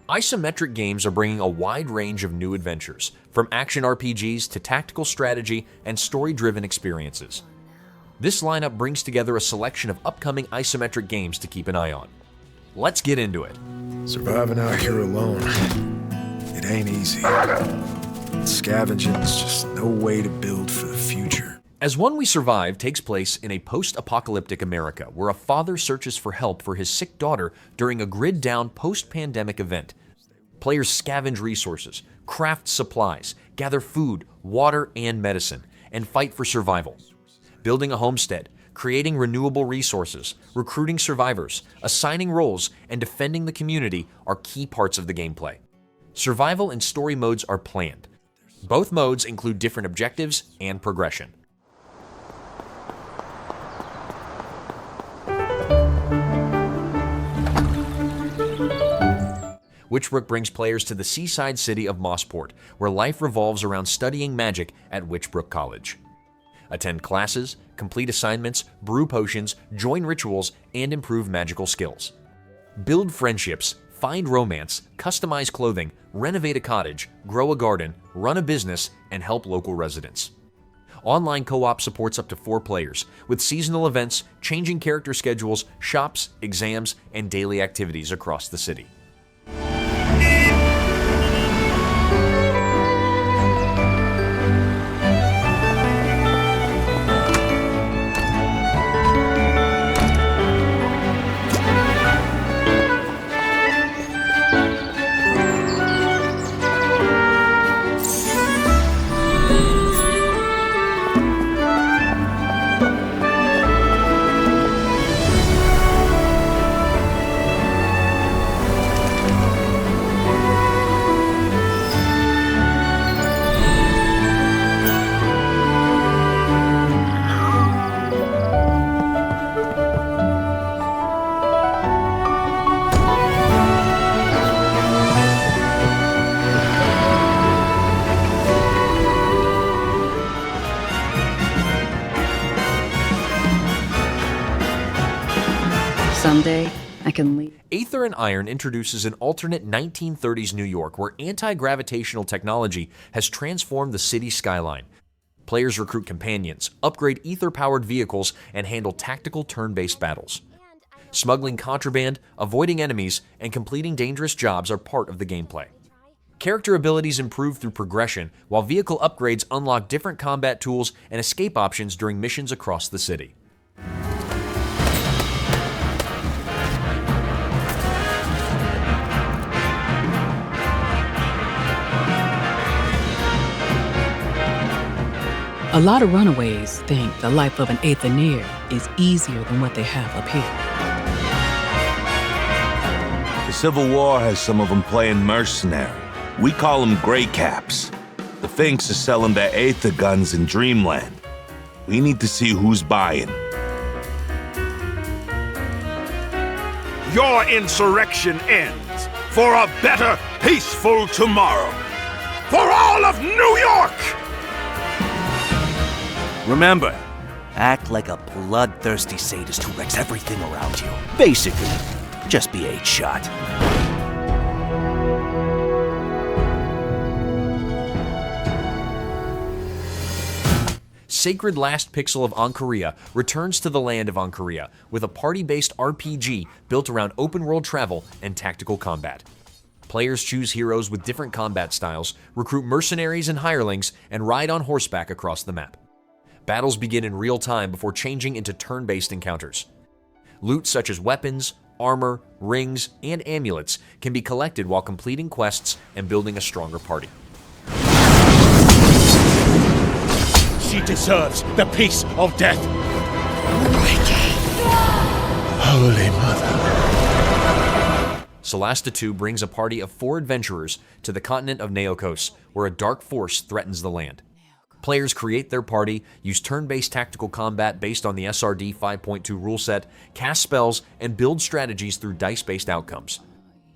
Isometric games are bringing a wide range of new adventures, from action RPGs to tactical strategy and story-driven experiences. This lineup brings together a selection of upcoming isometric games to keep an eye on. Let's get into it. Surviving out here alone, it ain't easy. Scavenging's just no way to build for the future. As One We Survive takes place in a post-apocalyptic America where a father searches for help for his sick daughter during a grid-down post-pandemic event. Players scavenge resources, craft supplies, gather food, water, and medicine, and fight for survival. Building a homestead, creating renewable resources, recruiting survivors, assigning roles, and defending the community are key parts of the gameplay. Survival and story modes are planned. Both modes include different objectives and progression. Witchbrook brings players to the seaside city of Mossport, where life revolves around studying magic at Witchbrook College. Attend classes, complete assignments, brew potions, join rituals, and improve magical skills. Build friendships, find romance, customize clothing, renovate a cottage, grow a garden, run a business, and help local residents. Online co-op supports up to 4 players, with seasonal events, changing character schedules, shops, exams, and daily activities across the city. Someday, I can leave. Aether Iron introduces an alternate 1930s New York where anti-gravitational technology has transformed the city skyline. Players recruit companions, upgrade ether-powered vehicles, and handle tactical turn-based battles. Smuggling contraband, avoiding enemies, and completing dangerous jobs are part of the gameplay. Character abilities improve through progression, while vehicle upgrades unlock different combat tools and escape options during missions across the city. A lot of runaways think the life of an Aether is easier than what they have up here. The Civil War has some of them playing mercenary. We call them gray caps. The Finks are selling their Aether guns in Dreamland. We need to see who's buying. Your insurrection ends for a better, peaceful tomorrow. For all of New York! Remember, act like a bloodthirsty sadist who wrecks everything around you. Basically, just be 8-shot. Sacred Last Pixel of Ancaria returns to the land of Ancaria with a party-based RPG built around open-world travel and tactical combat. Players choose heroes with different combat styles, recruit mercenaries and hirelings, and ride on horseback across the map. Battles begin in real time before changing into turn-based encounters. Loot such as weapons, armor, rings, and amulets can be collected while completing quests and building a stronger party. She deserves the peace of death. Holy Mother. Solasta II brings a party of 4 adventurers to the continent of Neokos, where a dark force threatens the land. Players create their party, use turn-based tactical combat based on the SRD 5.2 rule set, cast spells, and build strategies through dice-based outcomes.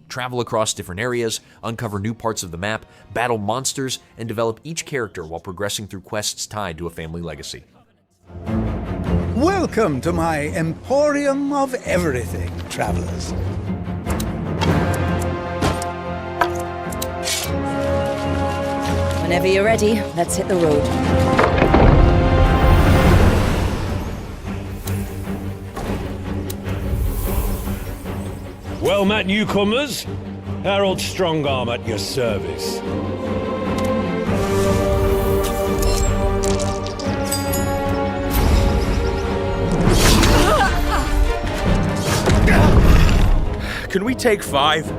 Travel across different areas, uncover new parts of the map, battle monsters, and develop each character while progressing through quests tied to a family legacy. Welcome to my emporium of everything, travelers. Whenever you're ready, let's hit the road. Well met, newcomers. Harold Strongarm at your service. Can we take 5?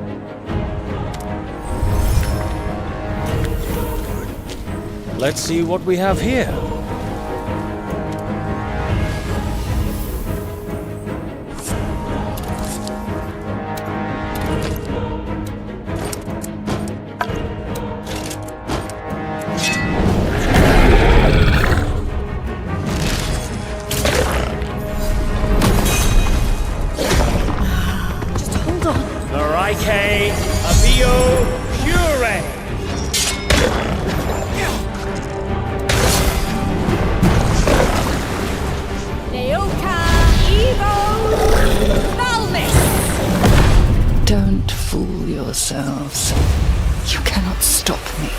Let's see what we have here. Don't fool yourselves. You cannot stop me.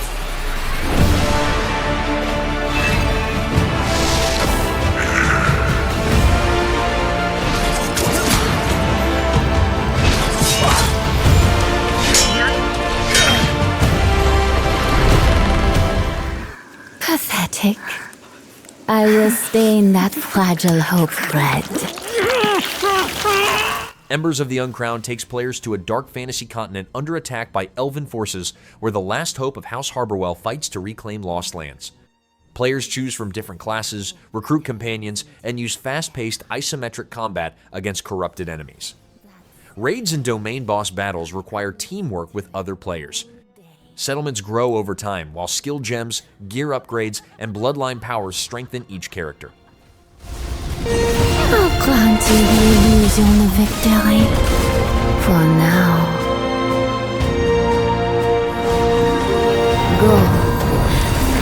Pathetic. I will stain that fragile hope red. Embers of the Uncrowned takes players to a dark fantasy continent under attack by elven forces where the last hope of House Harborwell fights to reclaim lost lands. Players choose from different classes, recruit companions, and use fast-paced isometric combat against corrupted enemies. Raids and domain boss battles require teamwork with other players. Settlements grow over time, while skill gems, gear upgrades, and bloodline powers strengthen each character. I'll grant you the illusion of victory. For now. Go.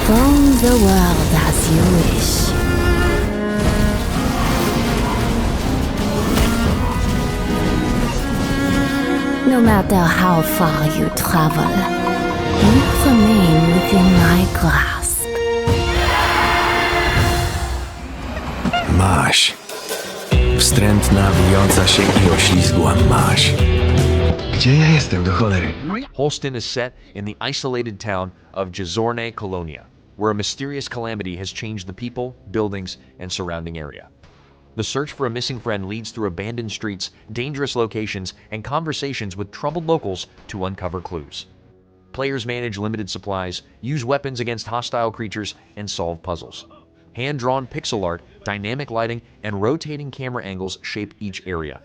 Roam the world as you wish. No matter how far you travel, you remain within my grasp. Masz. Wstrętna, wijąca się i oślizgła masz. Gdzie ja jestem, do cholery? Holstin is set in the isolated town of Jazorne Colonia, where a mysterious calamity has changed the people, buildings, and surrounding area. The search for a missing friend leads through abandoned streets, dangerous locations, and conversations with troubled locals to uncover clues. Players manage limited supplies, use weapons against hostile creatures, and solve puzzles. Hand-drawn pixel art, dynamic lighting, and rotating camera angles shape each area.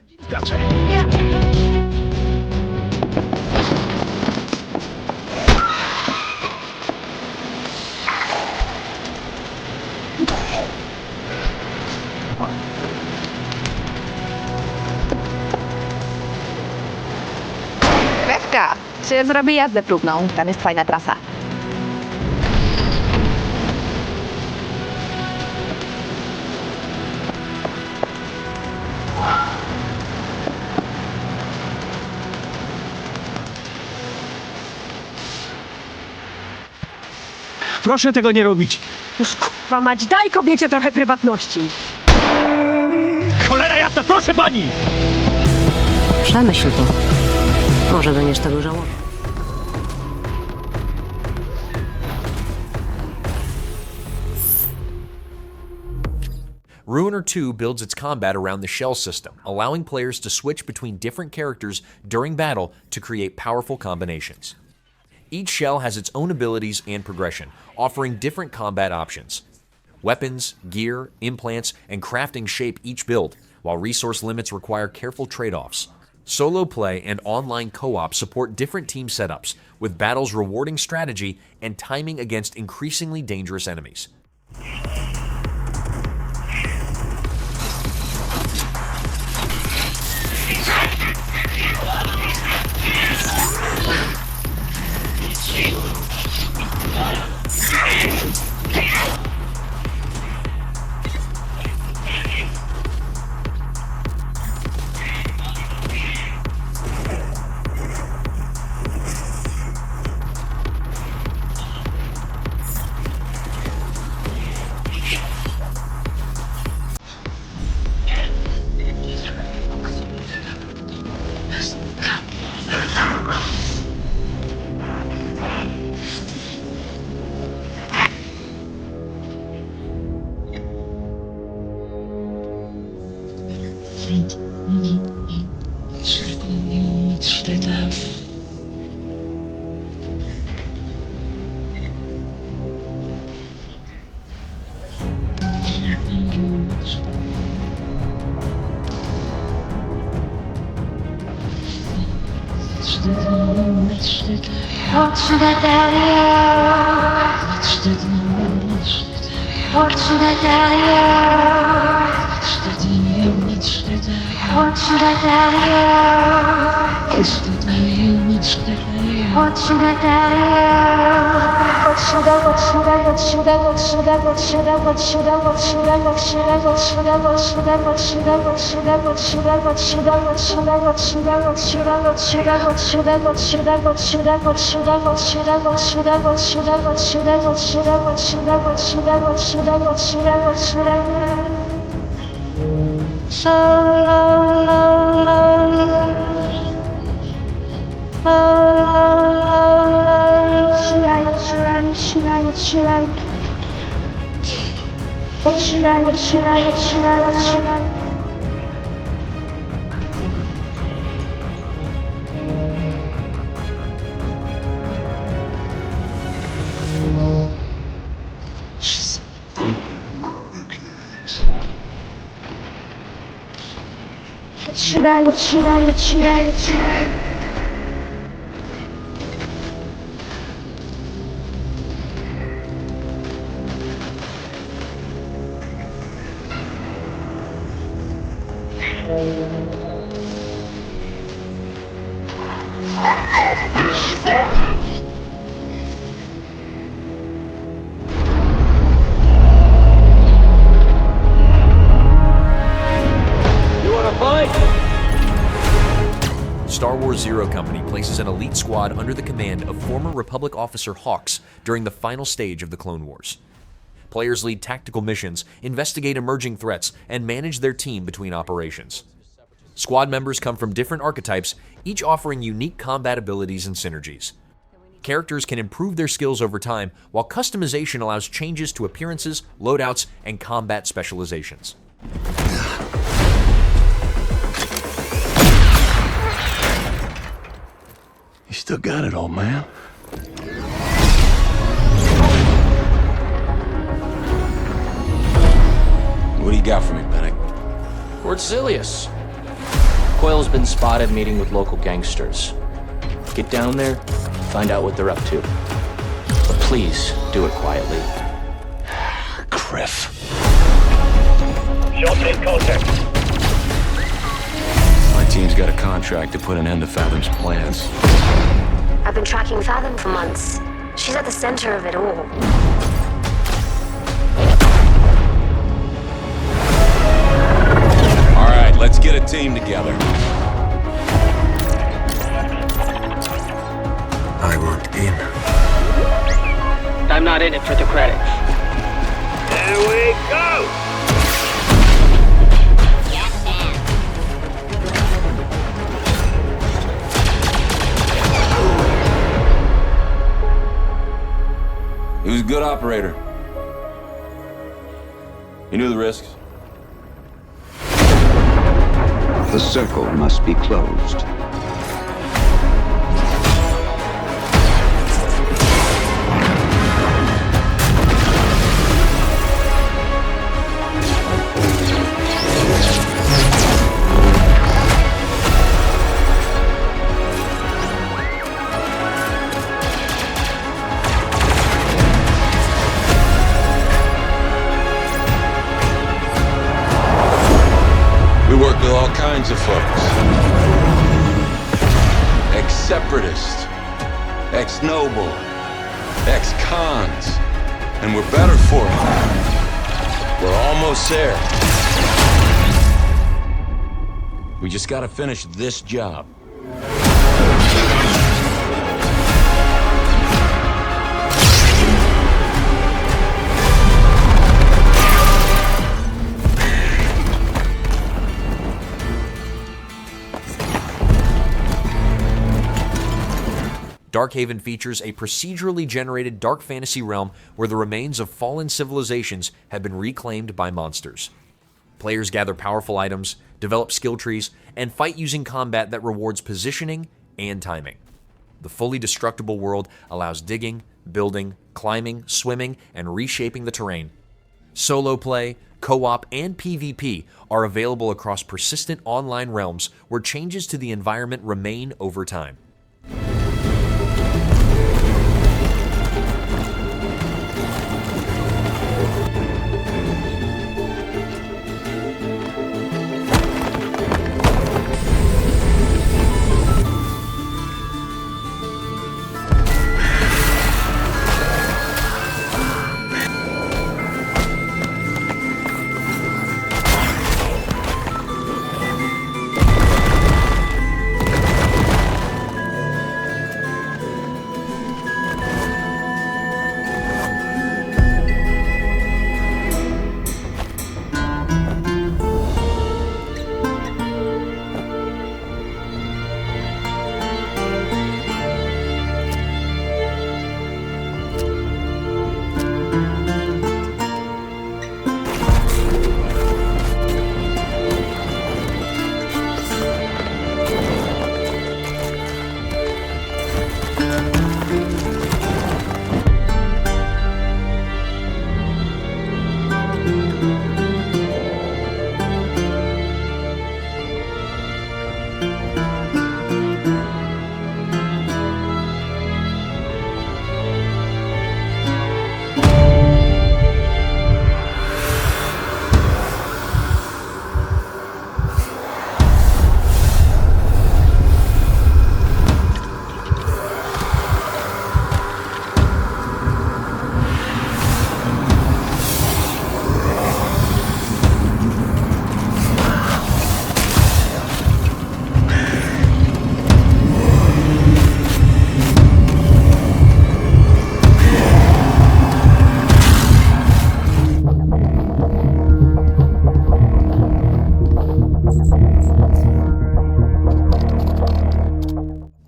Wewka, czy zrobię jazdę próbną? Tam jest fajna trasa. Proszę tego nie robić. Już kurwa mać, daj kobiecie trochę prywatności. Cholera jasna, proszę pani! Przemyśl to. Może będziesz tego żałował. Ruiner 2 builds its combat around the shell system, allowing players to switch between different characters during battle to create powerful combinations. Each shell has its own abilities and progression, offering different combat options. Weapons, gear, implants, and crafting shape each build, while resource limits require careful trade-offs. Solo play and online co-op support different team setups, with battles rewarding strategy and timing against increasingly dangerous enemies. Star Wars Zero Company places an elite squad under the command of former Republic officer Hawks during the final stage of the Clone Wars. Players lead tactical missions, investigate emerging threats, and manage their team between operations. Squad members come from different archetypes, each offering unique combat abilities and synergies. Characters can improve their skills over time, while customization allows changes to appearances, loadouts, and combat specializations. You still got it, old man. What do you got for me, Penick? Lord Silius. Coil's been spotted meeting with local gangsters. Get down there, find out what they're up to. But please, do it quietly. Criff. Short in contact. My team's got a contract to put an end to Fathom's plans. I've been tracking Fathom for months. She's at the center of it all. All right, let's get a team together. I want in. I'm not in it for the credits. There we go! He was a good operator. He knew the risks. The circle must be closed. All kinds of folks. Ex-separatists, ex-noble, ex-cons, and we're better for it. We're almost there. We just gotta finish this job. Darkhaven features a procedurally generated dark fantasy realm where the remains of fallen civilizations have been reclaimed by monsters. Players gather powerful items, develop skill trees, and fight using combat that rewards positioning and timing. The fully destructible world allows digging, building, climbing, swimming, and reshaping the terrain. Solo play, co-op, and PvP are available across persistent online realms where changes to the environment remain over time.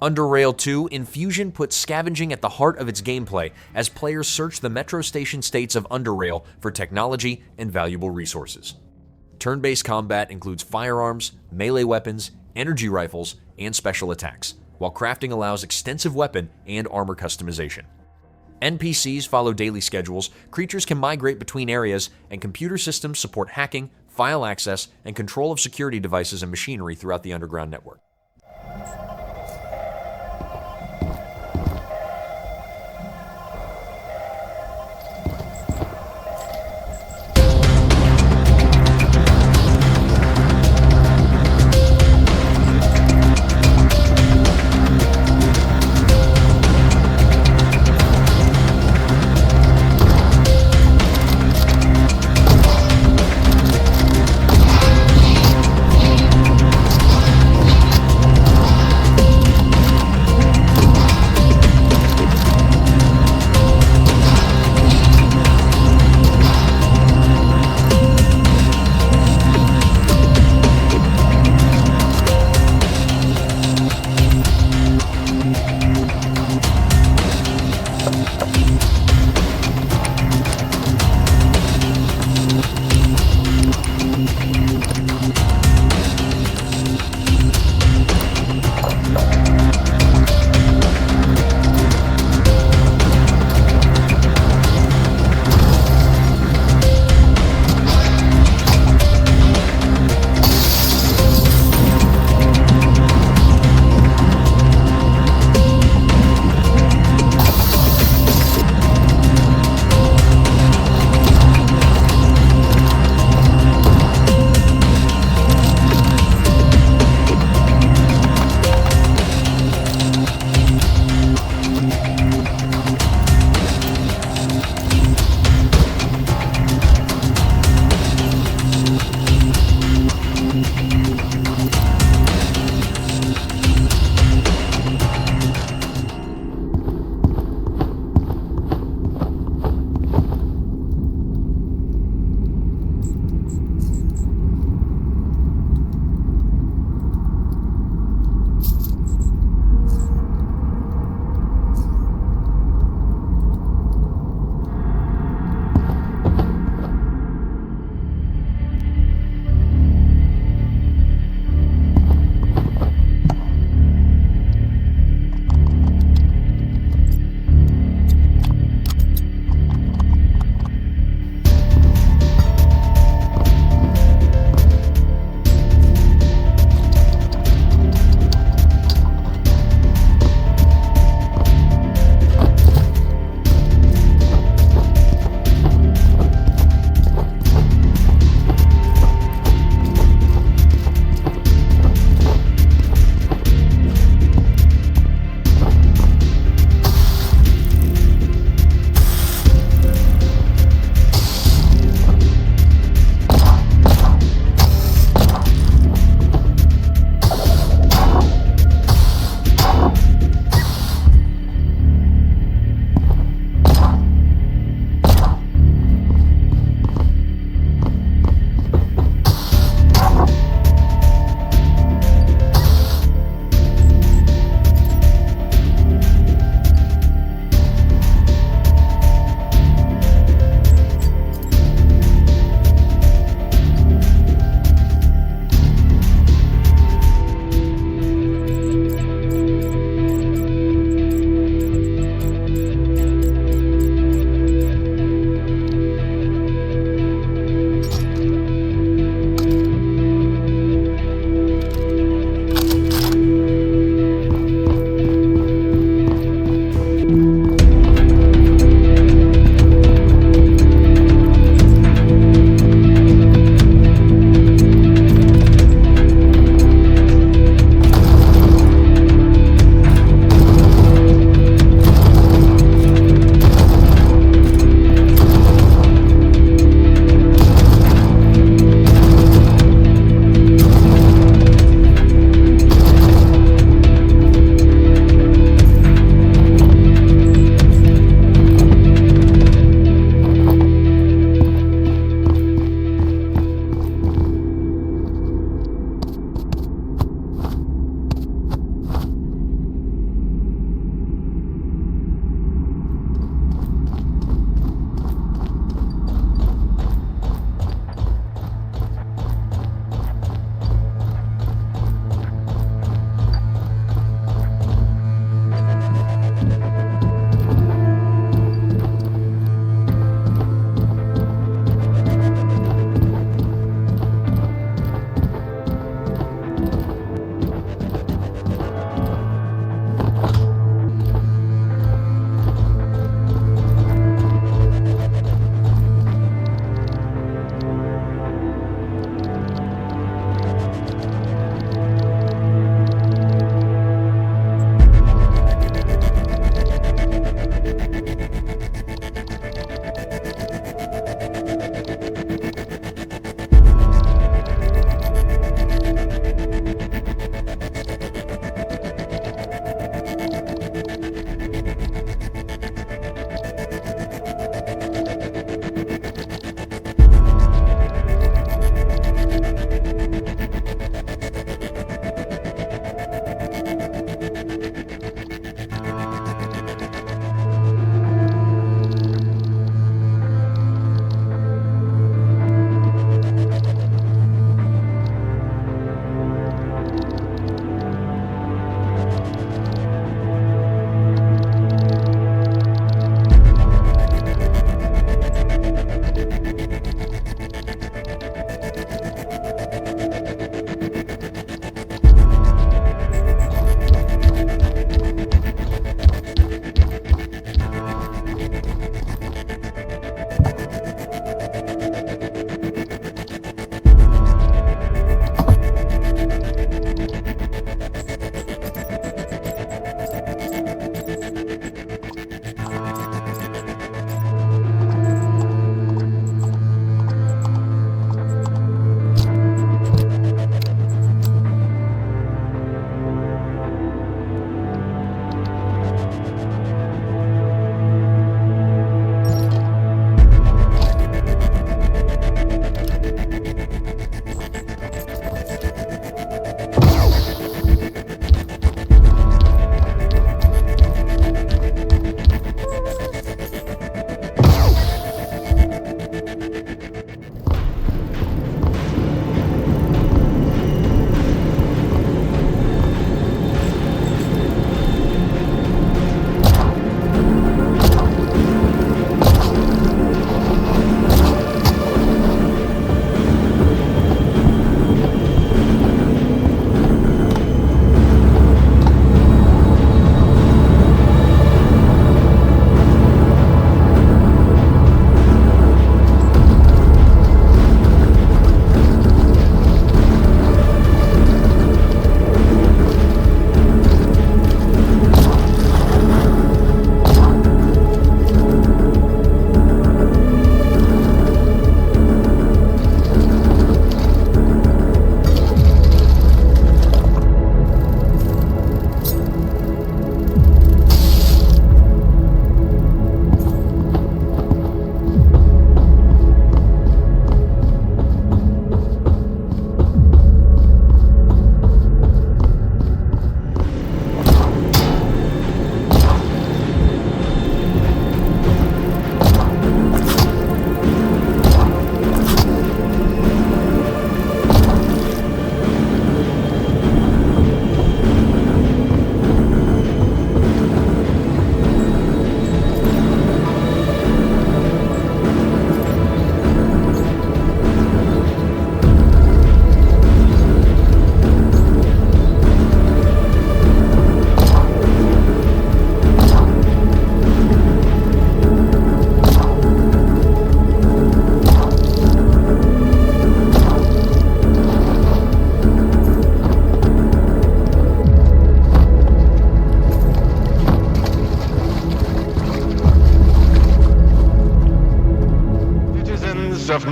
UnderRail 2, Infusion puts scavenging at the heart of its gameplay as players search the metro station states of UnderRail for technology and valuable resources. Turn-based combat includes firearms, melee weapons, energy rifles, and special attacks, while crafting allows extensive weapon and armor customization. NPCs follow daily schedules, creatures can migrate between areas, and computer systems support hacking, file access, and control of security devices and machinery throughout the underground network.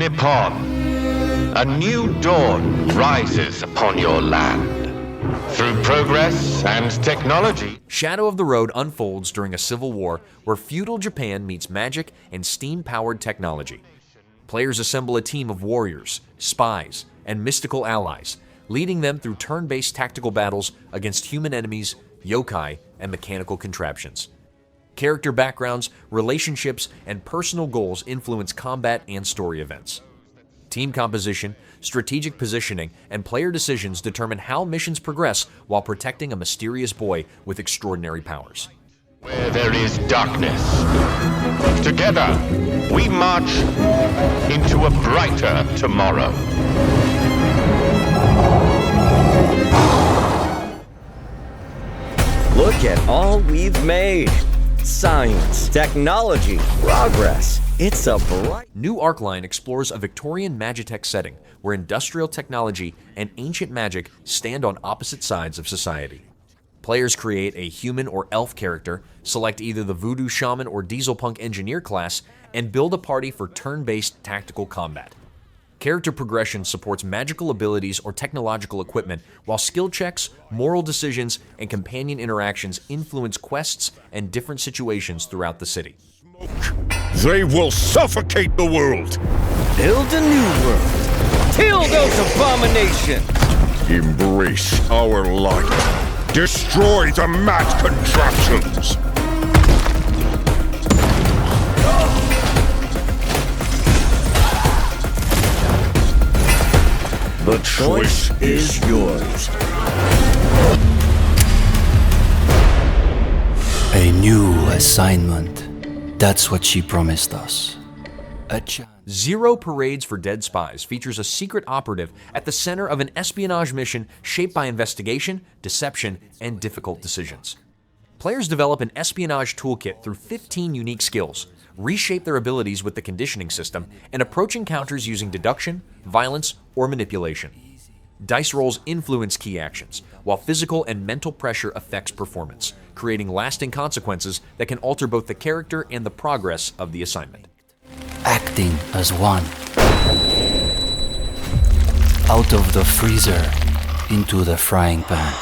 Nippon, a new dawn rises upon your land. Through progress and technology. Shadow of the Road unfolds during a civil war where feudal Japan meets magic and steam-powered technology. Players assemble a team of warriors, spies, and mystical allies, leading them through turn-based tactical battles against human enemies, yokai, and mechanical contraptions. Character backgrounds, relationships, and personal goals influence combat and story events. Team composition, strategic positioning, and player decisions determine how missions progress while protecting a mysterious boy with extraordinary powers. Where there is darkness, together we march into a brighter tomorrow. Look at all we've made. Science, technology, progress. It's a bright... New Arcline explores a Victorian Magitech setting where industrial technology and ancient magic stand on opposite sides of society. Players create a human or elf character, select either the voodoo shaman or dieselpunk engineer class, and build a party for turn-based tactical combat. Character progression supports magical abilities or technological equipment, while skill checks, moral decisions, and companion interactions influence quests and different situations throughout the city. They will suffocate the world! Build a new world! Kill those abominations! Embrace our light! Destroy the mad contraptions! The choice is yours. A new assignment. That's what she promised us. Zero Parades for Dead Spies features a secret operative at the center of an espionage mission shaped by investigation, deception, and difficult decisions. Players develop an espionage toolkit through 15 unique skills, reshape their abilities with the conditioning system, and approach encounters using deduction, violence, or manipulation. Dice rolls influence key actions, while physical and mental pressure affects performance, creating lasting consequences that can alter both the character and the progress of the assignment. Acting as one. Out of the freezer, into the frying pan.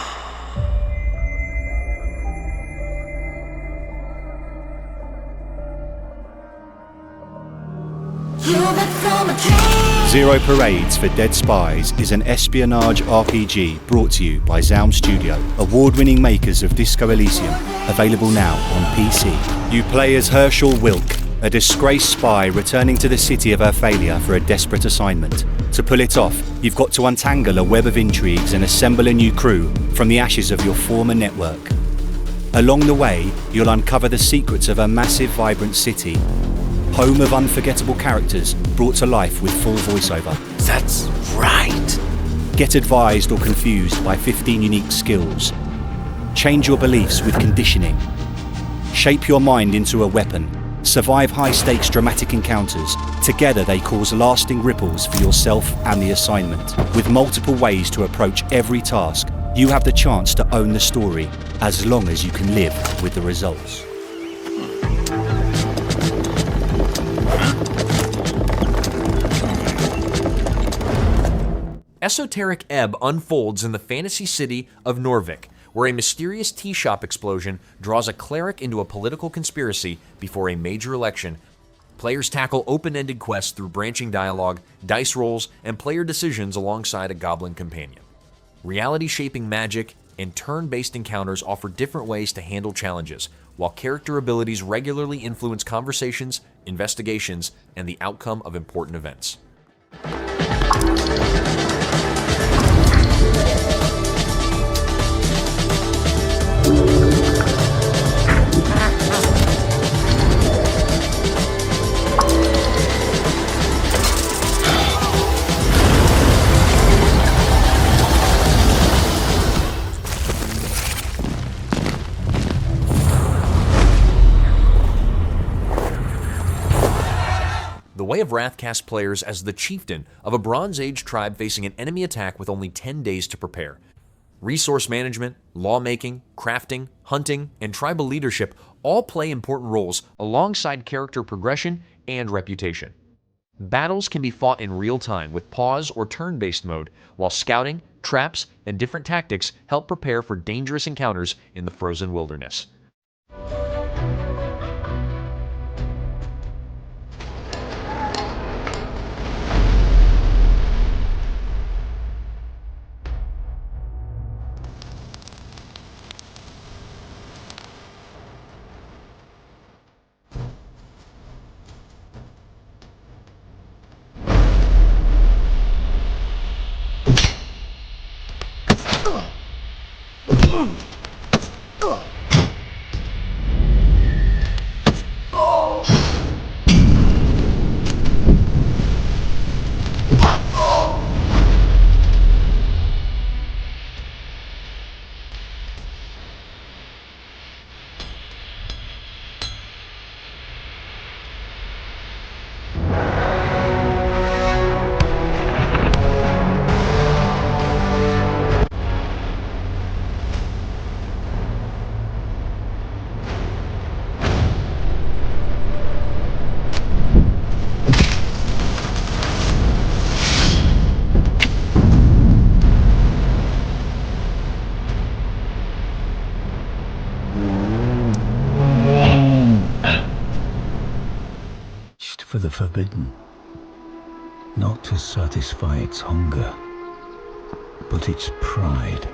Zero Parades for Dead Spies is an espionage RPG brought to you by Zaum Studio, award-winning makers of Disco Elysium, available now on PC. You play as Herschel Wilk, a disgraced spy returning to the city of her failure for a desperate assignment. To pull it off, you've got to untangle a web of intrigues and assemble a new crew from the ashes of your former network. Along the way, you'll uncover the secrets of a massive, vibrant city, home of unforgettable characters brought to life with full voiceover. That's right. Get advised or confused by 15 unique skills. Change your beliefs with conditioning. Shape your mind into a weapon. Survive high-stakes dramatic encounters. Together they cause lasting ripples for yourself and the assignment. With multiple ways to approach every task, you have the chance to own the story, as long as you can live with the results. Esoteric Ebb unfolds in the fantasy city of Norvik, where a mysterious tea shop explosion draws a cleric into a political conspiracy before a major election. Players tackle open-ended quests through branching dialogue, dice rolls, and player decisions alongside a goblin companion. Reality-shaping magic and turn-based encounters offer different ways to handle challenges, while character abilities regularly influence conversations, investigations, and the outcome of important events. The Way of Wrath casts players as the chieftain of a Bronze Age tribe facing an enemy attack with only 10 days to prepare. Resource management, lawmaking, crafting, hunting, and tribal leadership all play important roles alongside character progression and reputation. Battles can be fought in real time with pause or turn-based mode, while scouting, traps, and different tactics help prepare for dangerous encounters in the frozen wilderness. For the forbidden, not to satisfy its hunger, but its pride.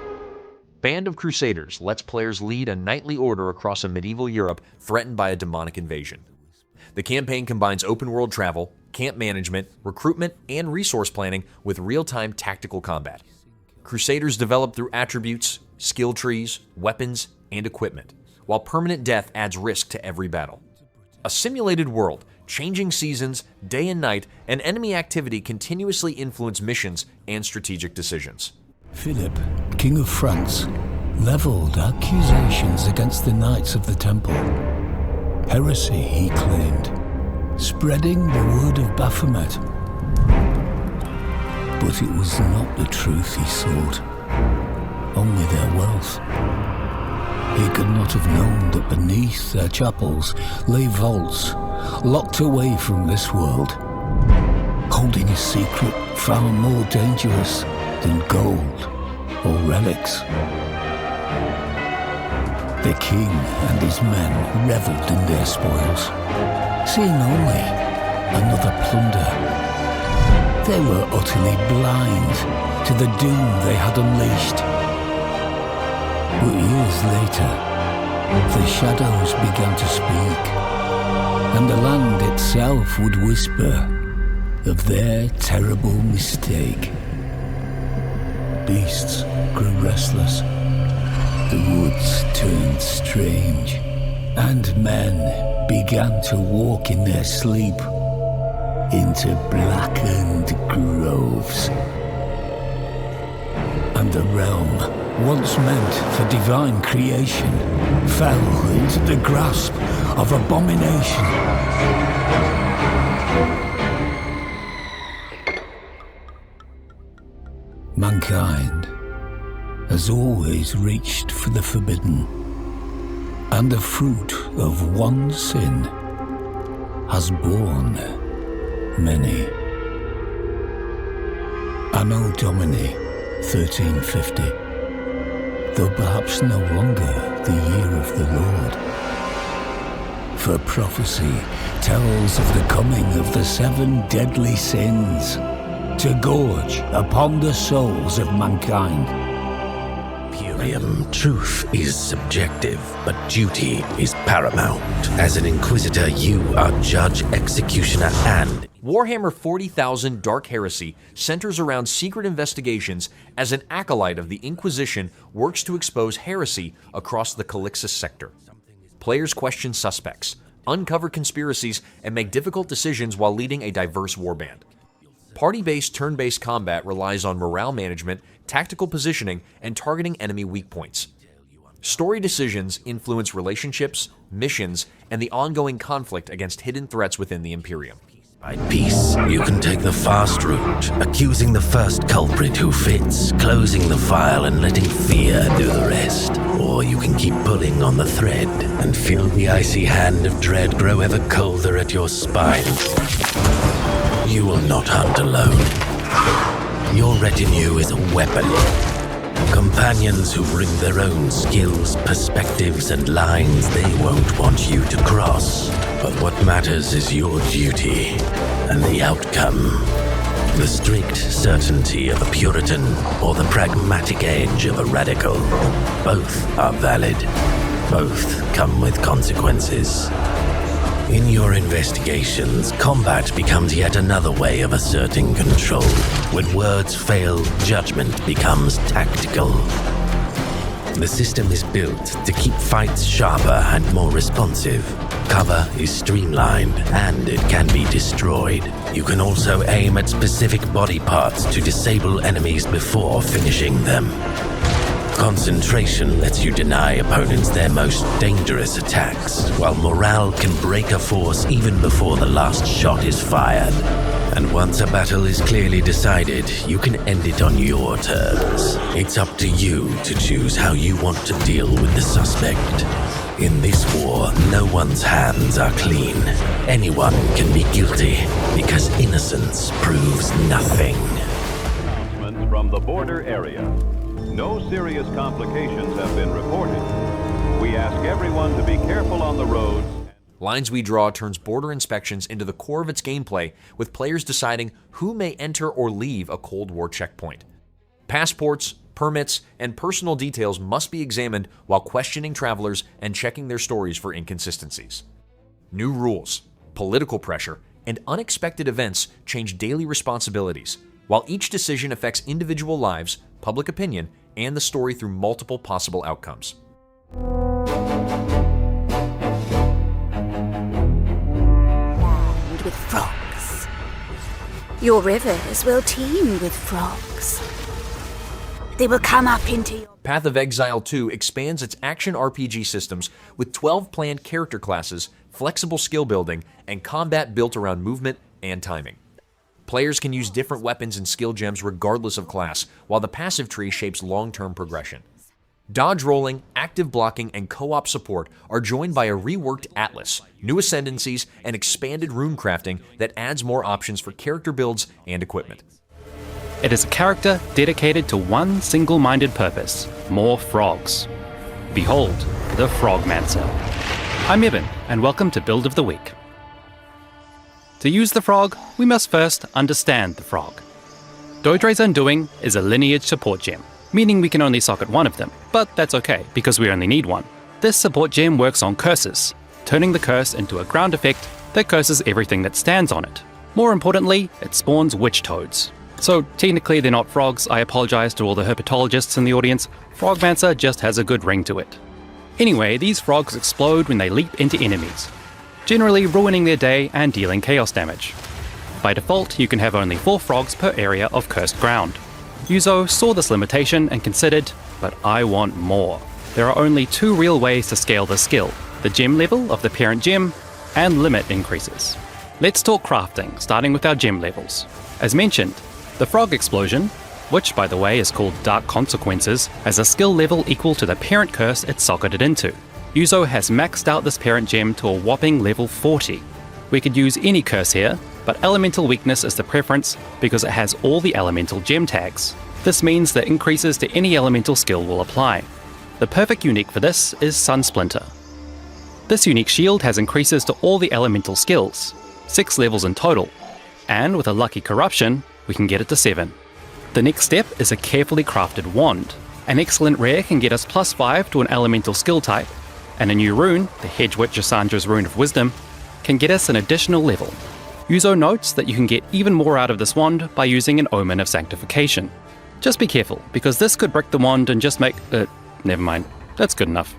Band of Crusaders lets players lead a knightly order across a medieval Europe threatened by a demonic invasion. The campaign combines open-world travel, camp management, recruitment, and resource planning with real-time tactical combat. Crusaders develop through attributes, skill trees, weapons, and equipment, while permanent death adds risk to every battle. A simulated world, changing seasons, day and night, and enemy activity continuously influence missions and strategic decisions. Philip, King of France, leveled accusations against the Knights of the Temple. Heresy, he claimed, spreading the word of Baphomet. But it was not the truth he sought, only their wealth. He could not have known that beneath their chapels lay vaults, locked away from this world, holding a secret far more dangerous than gold or relics. The king and his men reveled in their spoils, seeing only another plunder. They were utterly blind to the doom they had unleashed. But years later, the shadows began to speak, and the land itself would whisper of their terrible mistake. Beasts grew restless, the woods turned strange, and men began to walk in their sleep into blackened groves. And the realm, once meant for divine creation, fell into the grasp of abomination. Mankind has always reached for the forbidden, and the fruit of one sin has borne many. Anno Domini 1350, though perhaps no longer the year of the Lord. For prophecy tells of the coming of the 7 deadly sins to gorge upon the souls of mankind. Purium, truth is subjective, but duty is paramount. As an Inquisitor, you are judge, executioner, and... Warhammer 40,000 Dark Heresy centers around secret investigations as an acolyte of the Inquisition works to expose heresy across the Calixis sector. Players question suspects, uncover conspiracies, and make difficult decisions while leading a diverse warband. Party-based turn-based combat relies on morale management, tactical positioning, and targeting enemy weak points. Story decisions influence relationships, missions, and the ongoing conflict against hidden threats within the Imperium. By peace, you can take the fast route, accusing the first culprit who fits, closing the file and letting fear do the rest. Or you can keep pulling on the thread and feel the icy hand of dread grow ever colder at your spine. You will not hunt alone. Your retinue is a weapon. Companions who bring their own skills, perspectives, and lines they won't want you to cross. But what matters is your duty and the outcome. The strict certainty of a Puritan or the pragmatic edge of a radical. Both are valid. Both come with consequences. In your investigations, combat becomes yet another way of asserting control. When words fail, judgment becomes tactical. The system is built to keep fights sharper and more responsive. Cover is streamlined, and it can be destroyed. You can also aim at specific body parts to disable enemies before finishing them. Concentration lets you deny opponents their most dangerous attacks, while morale can break a force even before the last shot is fired. And once a battle is clearly decided, you can end it on your terms. It's up to you to choose how you want to deal with the suspect. In this war, no one's hands are clean. Anyone can be guilty, because innocence proves nothing. Announcements from the border area. No serious complications have been reported. We ask everyone to be careful on the roads. Lines We Draw turns border inspections into the core of its gameplay, with players deciding who may enter or leave a Cold War checkpoint. Passports, permits, and personal details must be examined while questioning travelers and checking their stories for inconsistencies. New rules, political pressure, and unexpected events change daily responsibilities, while each decision affects individual lives, public opinion, and the story through multiple possible outcomes. With frogs. Your rivers will teem with frogs. They will come up into your... Path of Exile 2 expands its action RPG systems with 12 planned character classes, flexible skill building, and combat built around movement and timing. Players can use different weapons and skill gems regardless of class, while the passive tree shapes long-term progression. Dodge rolling, active blocking, and co-op support are joined by a reworked Atlas, new ascendancies, and expanded rune crafting that adds more options for character builds and equipment. It is a character dedicated to one single-minded purpose: more frogs. Behold, the Frogmancer. I'm Evan, and welcome to Build of the Week. To use the frog, we must first understand the frog. Dodre's Undoing is a lineage support gem, meaning we can only socket one of them, but that's okay, because we only need one. This support gem works on curses, turning the curse into a ground effect that curses everything that stands on it. More importantly, it spawns witch toads. So technically they're not frogs. I apologize to all the herpetologists in the audience. Frogmancer just has a good ring to it. Anyway, these frogs explode when they leap into enemies, generally ruining their day and dealing chaos damage. By default, you can have only 4 frogs per area of cursed ground. Yuzo saw this limitation and considered, but I want more. There are only 2 real ways to scale this skill: the gem level of the parent gem and limit increases. Let's talk crafting, starting with our gem levels. As mentioned, the frog explosion, which by the way is called Dark Consequences, has a skill level equal to the parent curse it's socketed into. Yuzo has maxed out this parent gem to a whopping level 40. We could use any curse here, but Elemental Weakness is the preference because it has all the elemental gem tags. This means that increases to any elemental skill will apply. The perfect unique for this is Sun Splinter. This unique shield has increases to all the elemental skills, 6 levels in total, and with a lucky corruption, we can get it to 7. The next step is a carefully crafted wand. An excellent rare can get us +5 to an elemental skill type, and a new rune, the Hedgewitch Assandra's Rune of Wisdom, can get us an additional level. Yuzo notes that you can get even more out of this wand by using an Omen of Sanctification. Just be careful, because this could brick the wand and just make... never mind, that's good enough.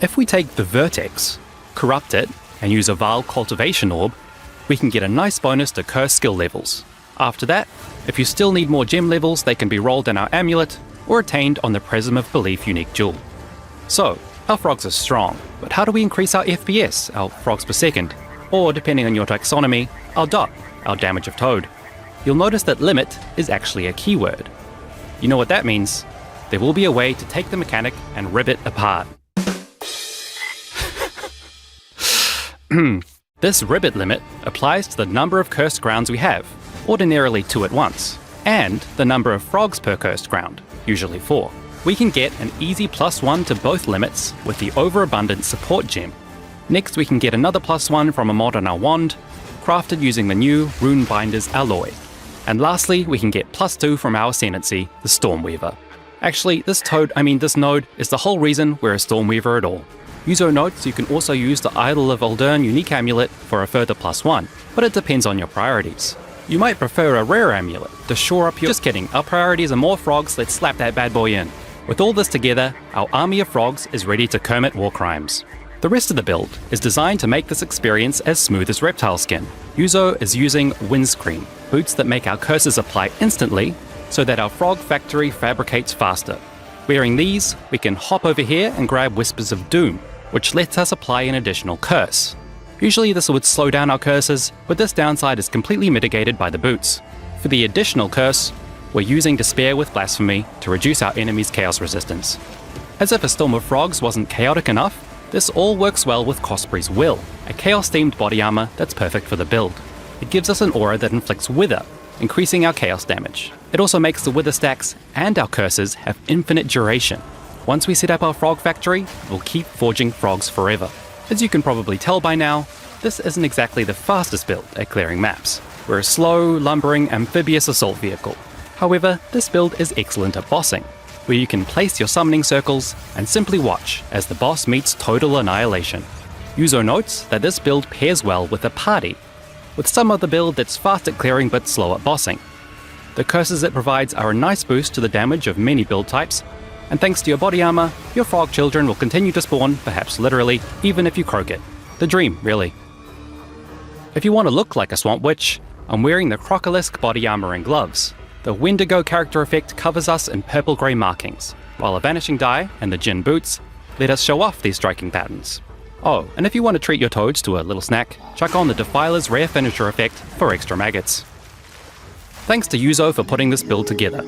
If we take the Vertex, corrupt it, and use a Vile Cultivation Orb, we can get a nice bonus to curse skill levels. After that, if you still need more gem levels, they can be rolled in our Amulet, or attained on the Prism of Belief unique jewel. So, our frogs are strong, but how do we increase our FPS, our frogs per second, or depending on your taxonomy, our DOT, our damage of toad? You'll notice that limit is actually a keyword. You know what that means? There will be a way to take the mechanic and rip it apart. This ribbit limit applies to the number of cursed grounds we have, ordinarily 2 at once, and the number of frogs per cursed ground, usually 4. We can get an easy +1 to both limits with the overabundant support gem. Next we can get another +1 from a mod on our wand, crafted using the new Runebinder's alloy. And lastly, we can get +2 from our ascendancy, the Stormweaver. Actually, this node is the whole reason we're a Stormweaver at all. User notes you can also use the Idol of Uldern unique amulet for a further +1, but it depends on your priorities. You might prefer a rare amulet to shore up your— Just kidding, our priorities are more frogs, let's slap that bad boy in. With all this together, our army of frogs is ready to commit war crimes. The rest of the build is designed to make this experience as smooth as reptile skin. Yuzo is using windscreen, boots that make our curses apply instantly so that our frog factory fabricates faster. Wearing these, we can hop over here and grab Whispers of Doom, which lets us apply an additional curse. Usually this would slow down our curses, but this downside is completely mitigated by the boots. For the additional curse, we're using Despair with Blasphemy to reduce our enemy's chaos resistance. As if a storm of frogs wasn't chaotic enough, this all works well with Cosprey's Will, a chaos-themed body armor that's perfect for the build. It gives us an aura that inflicts Wither, increasing our chaos damage. It also makes the Wither stacks and our curses have infinite duration. Once we set up our frog factory, we'll keep forging frogs forever. As you can probably tell by now, this isn't exactly the fastest build at clearing maps. We're a slow, lumbering, amphibious assault vehicle. However, this build is excellent at bossing, where you can place your summoning circles and simply watch as the boss meets total annihilation. Yuzo notes that this build pairs well with a party, with some other build that's fast at clearing but slow at bossing. The curses it provides are a nice boost to the damage of many build types, and thanks to your body armor, your frog children will continue to spawn, perhaps literally, even if you croak it. The dream, really. If you want to look like a swamp witch, I'm wearing the Crocolisk body armor and gloves. The Wendigo character effect covers us in purple-grey markings, while a Vanishing Die and the Djinn boots let us show off these striking patterns. Oh, and if you want to treat your toads to a little snack, chuck on the Defiler's rare finisher effect for extra maggots. Thanks to Yuzo for putting this build together.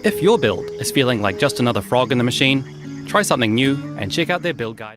If your build is feeling like just another frog in the machine, try something new and check out their build guide.